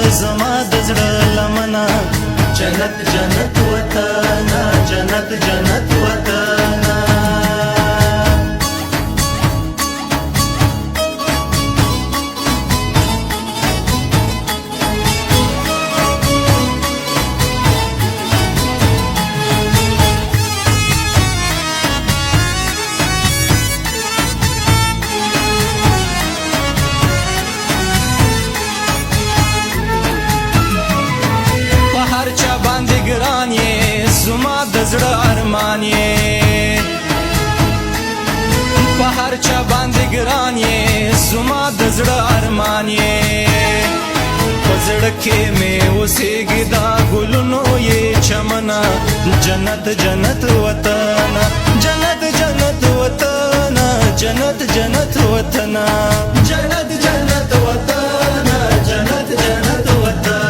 زما د زړه لمنه جنت جنت وطن جنت جنت وطن زما د زړه ارمان یې په هر چا باندې ګران یې زما د زړه ارمان یې په زړه کې مې اوسېږي دا ګلونو یې چمنه جنت جنت وطن جنت جنت وطن جنت جنت وطن جنت جنت وطن جنت جنت وطن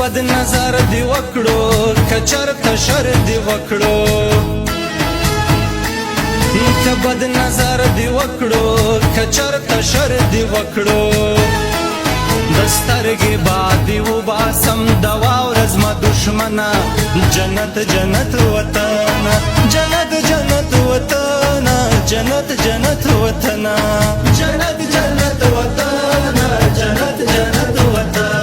بد نظر دی وکړو کچرته شر دی وکړو بد نظر دی وکړو کچرته شر دی وکړو دسترګې بادي و باسم دوا ورځ ما دشمنه جنت جنت وطن جنت جنت وطن جنت جنت وطن جنت جنت وطن جنت جنت وطن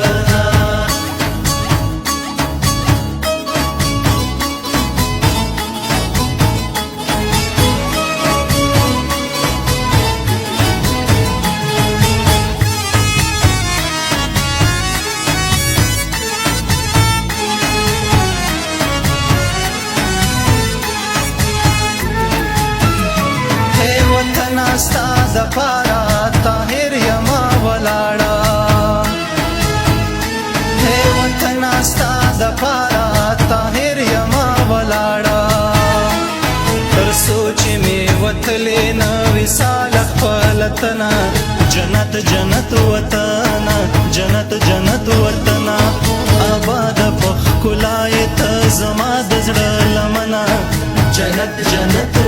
ستا د پاره طاهر یما ولاړه هی وطن ستا د پاره طاهر یما ولاړه تر سوچ می وتلې نه وصال خپل تنا جنت جنت وطن جنت جنت وطن آباد په ښکلای ته زما د زړه لمنه جنت جنت